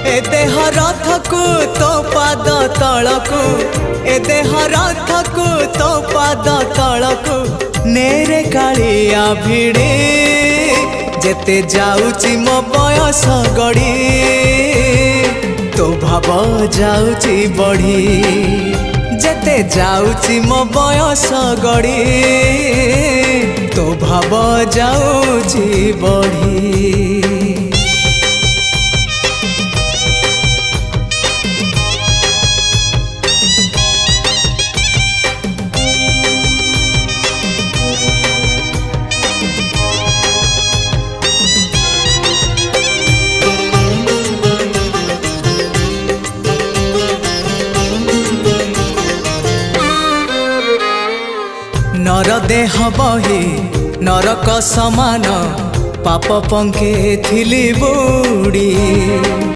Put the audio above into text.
ए देह रथकु तो पाद तलकु ए देह रथकु तो पाद तलकु नेरे कालिया भिड़े जेते जाउची मो बयस गड़ी तो भाव जाउची बढ़ी जेते जाउची मो बयस गड़ी तो भाव जाउची बढ़ी। नर देह बही नरक समान पाप पंखे थिली बुड़ी।